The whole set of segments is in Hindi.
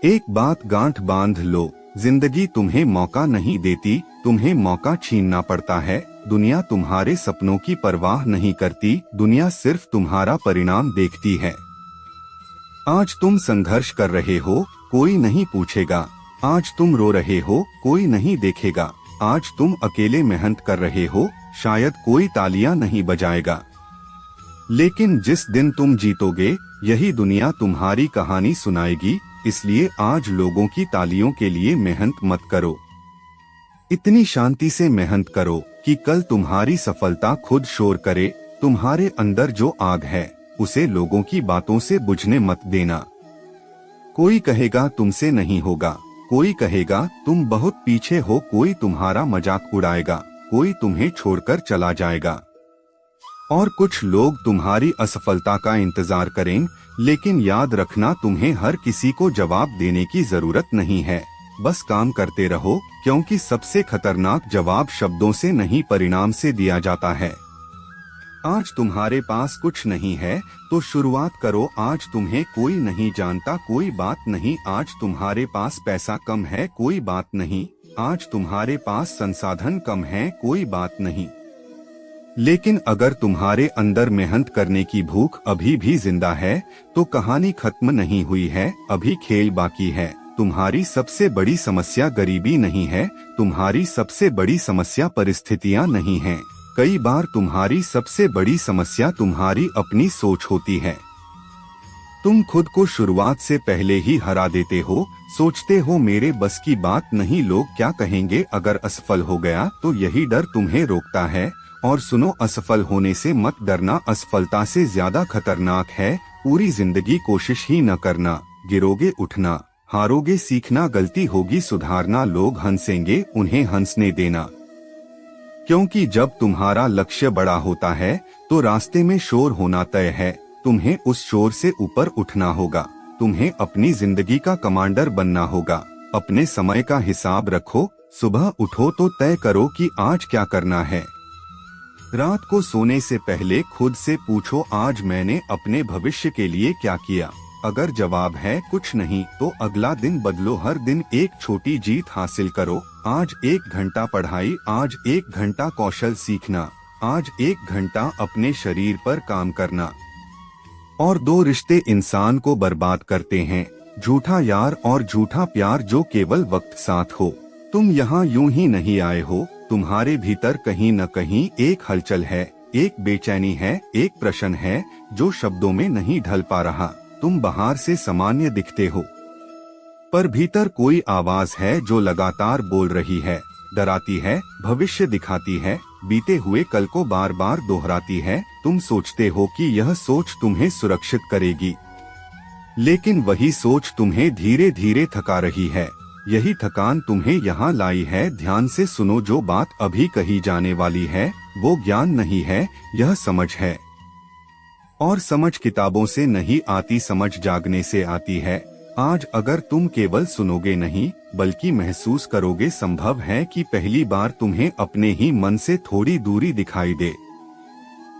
एक बात गांठ बांध लो, जिंदगी तुम्हें मौका नहीं देती, तुम्हें मौका छीनना पड़ता है। दुनिया तुम्हारे सपनों की परवाह नहीं करती, दुनिया सिर्फ तुम्हारा परिणाम देखती है। आज तुम संघर्ष कर रहे हो, कोई नहीं पूछेगा। आज तुम रो रहे हो, कोई नहीं देखेगा। आज तुम अकेले मेहनत कर रहे हो, शायद कोई तालियां नहीं बजाएगा। लेकिन जिस दिन तुम जीतोगे, यही दुनिया तुम्हारी कहानी सुनाएगी। इसलिए आज लोगों की तालियों के लिए मेहनत मत करो। इतनी शांति से मेहनत करो कि कल तुम्हारी सफलता खुद शोर करे। तुम्हारे अंदर जो आग है, उसे लोगों की बातों से बुझने मत देना। कोई कहेगा तुमसे नहीं होगा, कोई कहेगा तुम बहुत पीछे हो, कोई तुम्हारा मजाक उड़ाएगा, कोई तुम्हें छोड़कर चला जाएगा। और कुछ लोग तुम्हारी असफलता का इंतजार करें, लेकिन याद रखना, तुम्हें हर किसी को जवाब देने की जरूरत नहीं है। बस काम करते रहो, क्योंकि सबसे खतरनाक जवाब शब्दों से नहीं, परिणाम से दिया जाता है। आज तुम्हारे पास कुछ नहीं है तो शुरुआत करो। आज तुम्हें कोई नहीं जानता, कोई बात नहीं। आज तुम्हारे पास पैसा कम है, कोई बात नहीं। आज तुम्हारे पास संसाधन कम है, कोई बात नहीं। लेकिन अगर तुम्हारे अंदर मेहनत करने की भूख अभी भी जिंदा है, तो कहानी खत्म नहीं हुई है, अभी खेल बाकी है। तुम्हारी सबसे बड़ी समस्या गरीबी नहीं है, तुम्हारी सबसे बड़ी समस्या परिस्थितियां नहीं हैं। कई बार तुम्हारी सबसे बड़ी समस्या तुम्हारी अपनी सोच होती है। तुम खुद को शुरुआत से पहले ही हरा देते हो। सोचते हो मेरे बस की बात नहीं, लोग क्या कहेंगे अगर असफल हो गया, तो यही डर तुम्हें रोकता है। और सुनो, असफल होने से मत डरना, असफलता से ज्यादा खतरनाक है पूरी जिंदगी कोशिश ही न करना। गिरोगे उठना, हारोगे सीखना, गलती होगी सुधारना। लोग हंसेंगे, उन्हें हंसने देना। क्योंकि जब तुम्हारा लक्ष्य बड़ा होता है तो रास्ते में शोर होना तय है। तुम्हें उस शोर से ऊपर उठना होगा। तुम्हें अपनी जिंदगी का कमांडर बनना होगा। अपने समय का हिसाब रखो। सुबह उठो तो तय करो कि आज क्या करना है। रात को सोने से पहले खुद से पूछो, आज मैंने अपने भविष्य के लिए क्या किया। अगर जवाब है कुछ नहीं, तो अगला दिन बदलो। हर दिन एक छोटी जीत हासिल करो। आज 1 घंटा पढ़ाई, आज 1 घंटा कौशल सीखना, आज 1 घंटा अपने शरीर पर काम करना। और 2 रिश्ते इंसान को बर्बाद करते हैं, झूठा यार और झूठा प्यार, जो केवल वक्त साथ हो। तुम यहाँ यूं ही नहीं आए हो, तुम्हारे भीतर कहीं न कहीं एक हलचल है, एक बेचैनी है, एक प्रश्न है जो शब्दों में नहीं ढल पा रहा। तुम बाहर से सामान्य दिखते हो, पर भीतर कोई आवाज है जो लगातार बोल रही है, डराती है, भविष्य दिखाती है, बीते हुए कल को बार बार दोहराती है। तुम सोचते हो कि यह सोच तुम्हें सुरक्षित करेगी, लेकिन वही सोच तुम्हें धीरे धीरे थका रही है। यही थकान तुम्हें यहाँ लाई है। ध्यान से सुनो, जो बात अभी कही जाने वाली है वो ज्ञान नहीं है, यह समझ है। और समझ किताबों से नहीं आती, समझ जागने से आती है। आज अगर तुम केवल सुनोगे नहीं बल्कि महसूस करोगे, संभव है कि पहली बार तुम्हें अपने ही मन से थोड़ी दूरी दिखाई दे।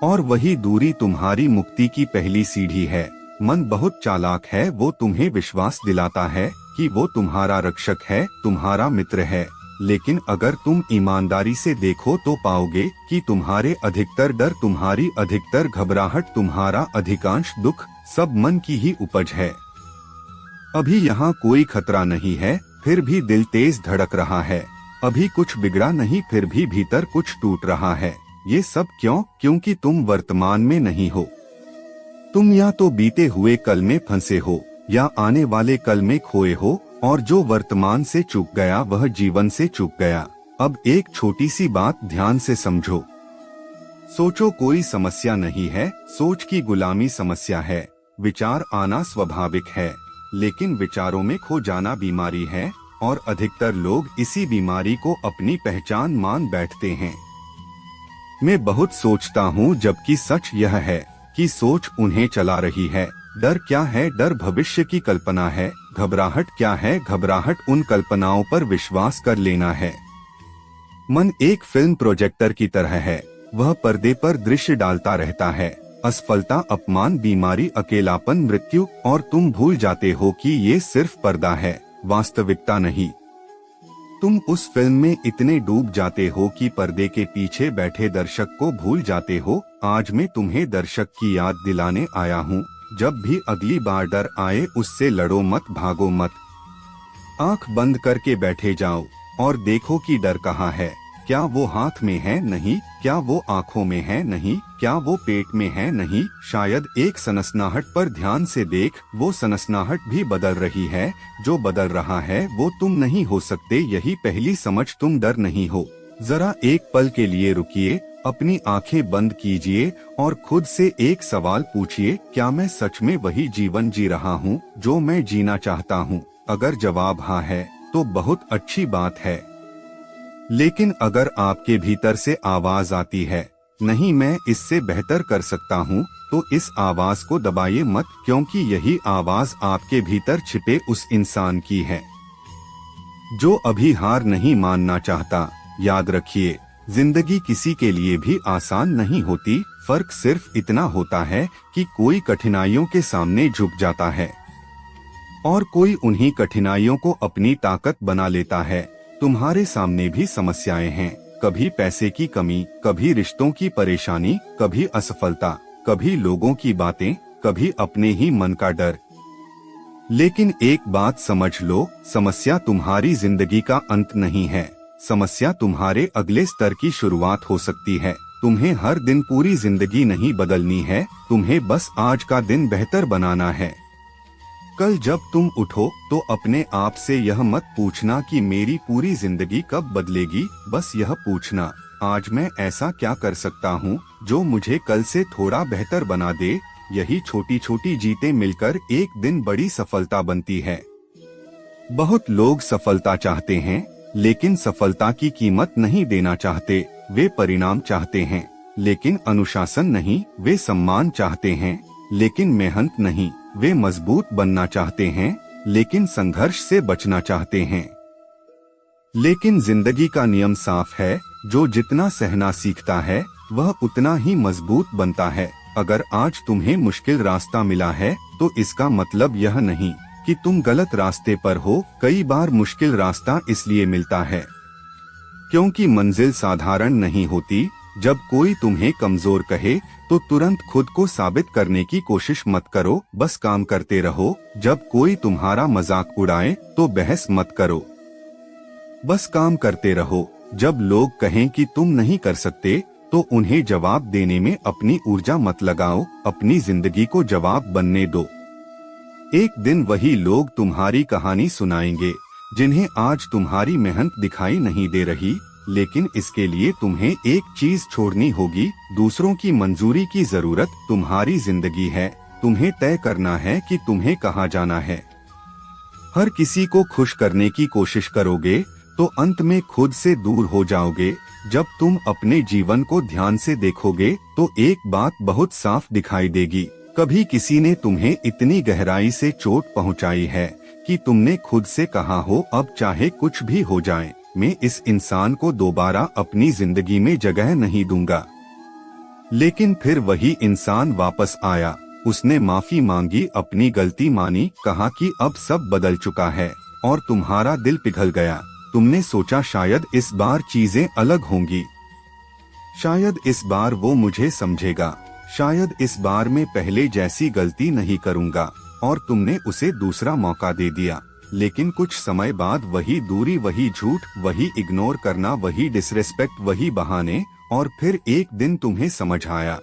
और वही दूरी तुम्हारी मुक्ति की पहली सीढ़ी है। मन बहुत चालाक है, वो तुम्हें विश्वास दिलाता है कि वो तुम्हारा रक्षक है, तुम्हारा मित्र है। लेकिन अगर तुम ईमानदारी से देखो तो पाओगे कि तुम्हारे अधिकतर डर, तुम्हारी अधिकतर घबराहट, तुम्हारा अधिकांश दुख सब मन की ही उपज है। अभी यहाँ कोई खतरा नहीं है, फिर भी दिल तेज धड़क रहा है। अभी कुछ बिगड़ा नहीं, फिर भी भीतर कुछ टूट रहा है। ये सब क्यों? क्योंकि तुम वर्तमान में नहीं हो। तुम या तो बीते हुए कल में फंसे हो या आने वाले कल में खोए हो, और जो वर्तमान से चूक गया वह जीवन से चूक गया। अब एक छोटी सी बात ध्यान से समझो। सोचो कोई समस्या नहीं है, सोच की गुलामी समस्या है। विचार आना स्वाभाविक है, लेकिन विचारों में खो जाना बीमारी है, और अधिकतर लोग इसी बीमारी को अपनी पहचान मान बैठते हैं। मैं बहुत सोचता हूँ, जबकि सच यह है कि सोच उन्हें चला रही है। डर क्या है? डर भविष्य की कल्पना है। घबराहट क्या है? घबराहट उन कल्पनाओं पर विश्वास कर लेना है। मन एक फिल्म प्रोजेक्टर की तरह है, वह पर्दे पर दृश्य डालता रहता है। असफलता, अपमान, बीमारी, अकेलापन, मृत्यु, और तुम भूल जाते हो कि ये सिर्फ पर्दा है, वास्तविकता नहीं। तुम उस फिल्म में इतने डूब जाते हो कि पर्दे के पीछे बैठे दर्शक को भूल जाते हो। आज मैं तुम्हें दर्शक की याद दिलाने आया हूँ, जब भी अगली बार डर आए उससे लड़ो मत, भागो मत। आंख बंद करके बैठे जाओ और देखो कि डर कहाँ है। क्या वो हाथ में है? नहीं। क्या वो आंखों में है? नहीं। क्या वो पेट में है? नहीं। शायद एक सनसनाहट पर ध्यान से देख, वो सनसनाहट भी बदल रही है। जो बदल रहा है वो तुम नहीं हो सकते, यही पहली समझ। तुम डर नहीं हो। जरा एक पल के लिए रुकिए, अपनी आंखें बंद कीजिए और खुद से एक सवाल पूछिए, क्या मैं सच में वही जीवन जी रहा हूँ जो मैं जीना चाहता हूँ? अगर जवाब हाँ है तो बहुत अच्छी बात है। लेकिन अगर आपके भीतर से आवाज आती है, नहीं मैं इससे बेहतर कर सकता हूँ, तो इस आवाज को दबाइए मत, क्योंकि यही आवाज आपके भीतर छिपे उस इंसान की है जो अभी हार नहीं मानना चाहता। याद रखिए, जिंदगी किसी के लिए भी आसान नहीं होती। फर्क सिर्फ इतना होता है कि कोई कठिनाइयों के सामने झुक जाता है और कोई उन्हीं कठिनाइयों को अपनी ताकत बना लेता है। तुम्हारे सामने भी समस्याएं हैं, कभी पैसे की कमी, कभी रिश्तों की परेशानी, कभी असफलता, कभी लोगों की बातें, कभी अपने ही मन का डर। लेकिन एक बात समझ लो, समस्या तुम्हारी जिंदगी का अंत नहीं है। समस्या तुम्हारे अगले स्तर की शुरुआत हो सकती है। तुम्हें हर दिन पूरी जिंदगी नहीं बदलनी है, तुम्हें बस आज का दिन बेहतर बनाना है। कल जब तुम उठो तो अपने आप से यह मत पूछना कि मेरी पूरी जिंदगी कब बदलेगी, बस यह पूछना, आज मैं ऐसा क्या कर सकता हूँ जो मुझे कल से थोड़ा बेहतर बना दे। यही छोटी छोटी जीतें मिलकर एक दिन बड़ी सफलता बनती है। बहुत लोग सफलता चाहते हैं, लेकिन सफलता की कीमत नहीं देना चाहते। वे परिणाम चाहते हैं, लेकिन अनुशासन नहीं। वे सम्मान चाहते हैं, लेकिन मेहनत नहीं। वे मजबूत बनना चाहते हैं, लेकिन संघर्ष से बचना चाहते हैं। लेकिन जिंदगी का नियम साफ है, जो जितना सहना सीखता है वह उतना ही मजबूत बनता है। अगर आज तुम्हें मुश्किल रास्ता मिला है तो इसका मतलब यह नहीं कि तुम गलत रास्ते पर हो। कई बार मुश्किल रास्ता इसलिए मिलता है क्योंकि मंजिल साधारण नहीं होती। जब कोई तुम्हें कमजोर कहे तो तुरंत खुद को साबित करने की कोशिश मत करो, बस काम करते रहो। जब कोई तुम्हारा मजाक उड़ाए तो बहस मत करो, बस काम करते रहो। जब लोग कहें कि तुम नहीं कर सकते तो उन्हें जवाब देने में अपनी ऊर्जा मत लगाओ, अपनी जिंदगी को जवाब बनने दो। एक दिन वही लोग तुम्हारी कहानी सुनाएंगे जिन्हें आज तुम्हारी मेहनत दिखाई नहीं दे रही। लेकिन इसके लिए तुम्हें एक चीज छोड़नी होगी, दूसरों की मंजूरी की जरूरत। तुम्हारी जिंदगी है, तुम्हें तय करना है कि तुम्हें कहाँ जाना है। हर किसी को खुश करने की कोशिश करोगे तो अंत में खुद से दूर हो जाओगे। जब तुम अपने जीवन को ध्यान से देखोगे तो एक बात बहुत साफ दिखाई देगी, कभी किसी ने तुम्हें इतनी गहराई से चोट पहुंचाई है कि तुमने खुद से कहा हो, अब चाहे कुछ भी हो जाए, मैं इस इंसान को दोबारा अपनी जिंदगी में जगह नहीं दूंगा। लेकिन फिर वही इंसान वापस आया, उसने माफी मांगी, अपनी गलती मानी, कहा कि अब सब बदल चुका है, और तुम्हारा दिल पिघल गया। तुमने सोचा शायद इस बार चीजें अलग होंगी, शायद इस बार वो मुझे समझेगा, शायद इस बार मैं पहले जैसी गलती नहीं करूंगा, और तुमने उसे दूसरा मौका दे दिया। लेकिन कुछ समय बाद वही दूरी, वही झूठ, वही इग्नोर करना, वही डिसरिस्पेक्ट, वही बहाने, और फिर एक दिन तुम्हें समझ आया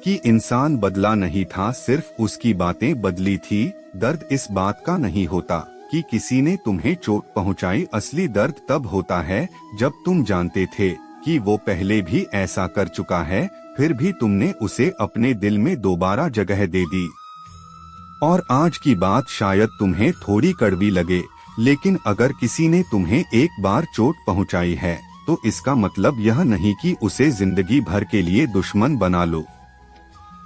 कि इंसान बदला नहीं था, सिर्फ उसकी बातें बदली थी। दर्द इस बात का नहीं होता कि किसी ने तुम्हें चोट पहुंचाई, असली दर्द तब होता है जब तुम जानते थे कि वो पहले भी ऐसा कर चुका है, फिर भी तुमने उसे अपने दिल में दोबारा जगह दे दी। और आज की बात शायद तुम्हें थोड़ी कड़वी लगे, लेकिन अगर किसी ने तुम्हें एक बार चोट पहुंचाई है तो इसका मतलब यह नहीं कि उसे जिंदगी भर के लिए दुश्मन बना लो।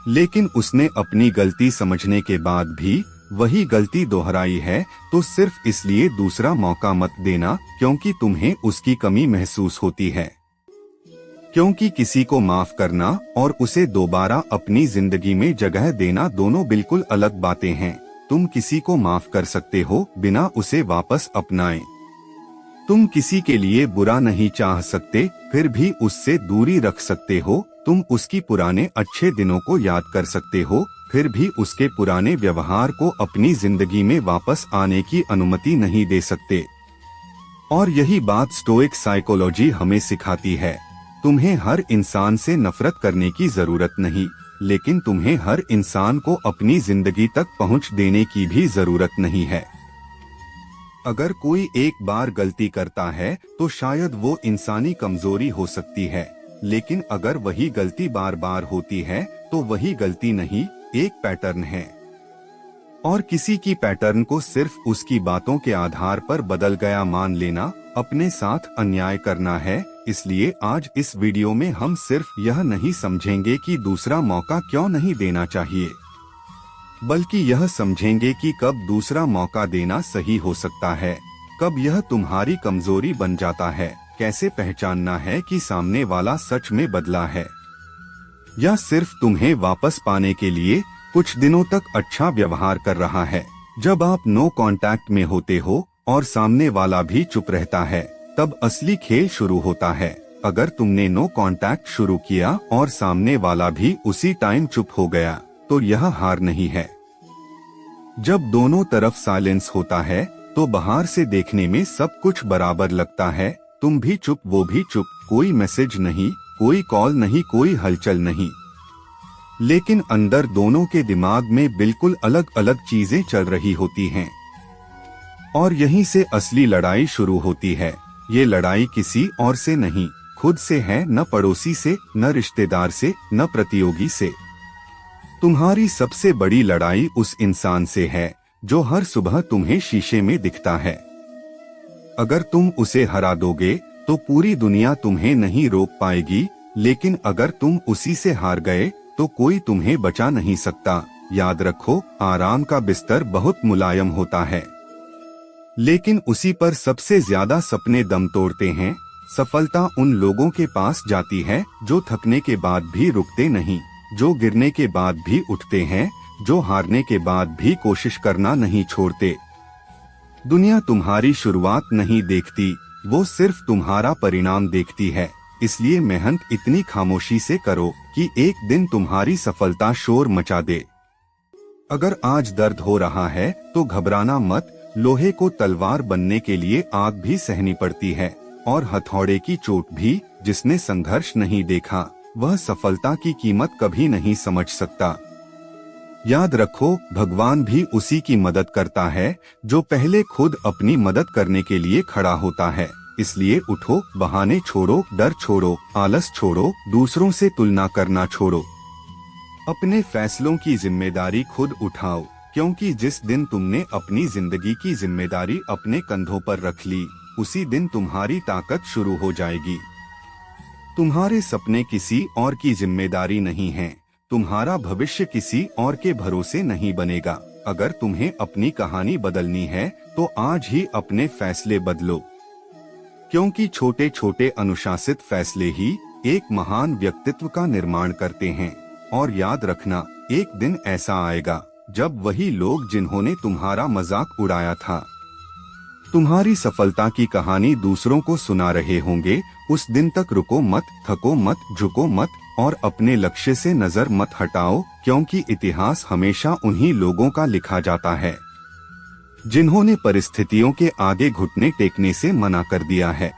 लेकिन उसने अपनी गलती समझने के बाद भी वही गलती दोहराई है, तो सिर्फ इसलिए दूसरा मौका मत देना क्योंकि तुम्हें उसकी कमी महसूस होती है। क्योंकि किसी को माफ करना और उसे दोबारा अपनी जिंदगी में जगह देना दोनों बिल्कुल अलग बातें हैं। तुम किसी को माफ कर सकते हो बिना उसे वापस अपनाए। तुम किसी के लिए बुरा नहीं चाह सकते, फिर भी उससे दूरी रख सकते हो। तुम उसकी पुराने अच्छे दिनों को याद कर सकते हो, फिर भी उसके पुराने व्यवहार को अपनी जिंदगी में वापस आने की अनुमति नहीं दे सकते। और यही बात स्टोइक साइकोलॉजी हमें सिखाती है। तुम्हें हर इंसान से नफरत करने की जरूरत नहीं, लेकिन तुम्हें हर इंसान को अपनी जिंदगी तक पहुंच देने की भी जरूरत नहीं है। अगर कोई एक बार गलती करता है तो शायद वो इंसानी कमजोरी हो सकती है, लेकिन अगर वही गलती बार बार होती है तो वही गलती नहीं, एक पैटर्न है। और किसी की पैटर्न को सिर्फ उसकी बातों के आधार पर बदल गया मान लेना अपने साथ अन्याय करना है। इसलिए आज इस वीडियो में हम सिर्फ यह नहीं समझेंगे कि दूसरा मौका क्यों नहीं देना चाहिए, बल्कि यह समझेंगे कि कब दूसरा मौका देना सही हो सकता है, कब यह तुम्हारी कमजोरी बन जाता है, कैसे पहचानना है कि सामने वाला सच में बदला है या सिर्फ तुम्हें वापस पाने के लिए कुछ दिनों तक अच्छा व्यवहार कर रहा है। जब आप नो कांटेक्ट में होते हो और सामने वाला भी चुप रहता है, तब असली खेल शुरू होता है। अगर तुमने नो कांटेक्ट शुरू किया और सामने वाला भी उसी टाइम चुप हो गया, तो यह हार नहीं है। जब दोनों तरफ साइलेंस होता है तो बाहर से देखने में सब कुछ बराबर लगता है। तुम भी चुप, वो भी चुप, कोई मैसेज नहीं, कोई कॉल नहीं, कोई हलचल नहीं, लेकिन अंदर दोनों के दिमाग में बिल्कुल अलग अलग चीजें चल रही होती हैं। और यहीं से असली लड़ाई शुरू होती है। ये लड़ाई किसी और से नहीं, खुद से है, न पड़ोसी से, न रिश्तेदार से, न प्रतियोगी से। तुम्हारी सबसे बड़ी लड़ाई उस इंसान से है जो हर सुबह तुम्हें शीशे में दिखता है। अगर तुम उसे हरा दोगे तो पूरी दुनिया तुम्हें नहीं रोक पाएगी, लेकिन अगर तुम उसी से हार गए तो कोई तुम्हें बचा नहीं सकता। याद रखो, आराम का बिस्तर बहुत मुलायम होता है, लेकिन उसी पर सबसे ज्यादा सपने दम तोड़ते हैं। सफलता उन लोगों के पास जाती है जो थकने के बाद भी रुकते नहीं, जो गिरने के बाद भी उठते हैं, जो हारने के बाद भी कोशिश करना नहीं छोड़ते। दुनिया तुम्हारी शुरुआत नहीं देखती, वो सिर्फ तुम्हारा परिणाम देखती है। इसलिए मेहनत इतनी खामोशी से करो कि एक दिन तुम्हारी सफलता शोर मचा दे। अगर आज दर्द हो रहा है तो घबराना मत। लोहे को तलवार बनने के लिए आग भी सहनी पड़ती है, और हथौड़े की चोट भी। जिसने संघर्ष नहीं देखा वह सफलता की कीमत कभी नहीं समझ सकता। याद रखो, भगवान भी उसी की मदद करता है जो पहले खुद अपनी मदद करने के लिए खड़ा होता है। इसलिए उठो, बहाने छोड़ो, डर छोड़ो, आलस छोड़ो, दूसरों से तुलना करना छोड़ो। अपने फैसलों की जिम्मेदारी खुद उठाओ, क्योंकि जिस दिन तुमने अपनी जिंदगी की जिम्मेदारी अपने कंधों पर रख ली, उसी दिन तुम्हारी ताकत शुरू हो जाएगी। तुम्हारे सपने किसी और की जिम्मेदारी नहीं हैं, तुम्हारा भविष्य किसी और के भरोसे नहीं बनेगा। अगर तुम्हें अपनी कहानी बदलनी है तो आज ही अपने फैसले बदलो, क्योंकि छोटे छोटे अनुशासित फैसले ही एक महान व्यक्तित्व का निर्माण करते हैं। और याद रखना, एक दिन ऐसा आएगा जब वही लोग जिन्होंने तुम्हारा मजाक उड़ाया था, तुम्हारी सफलता की कहानी दूसरों को सुना रहे होंगे। उस दिन तक रुको मत, थको मत, झुको मत और अपने लक्ष्य से नजर मत हटाओ, क्योंकि इतिहास हमेशा उन्हीं लोगों का लिखा जाता है जिन्होंने परिस्थितियों के आगे घुटने टेकने से मना कर दिया है।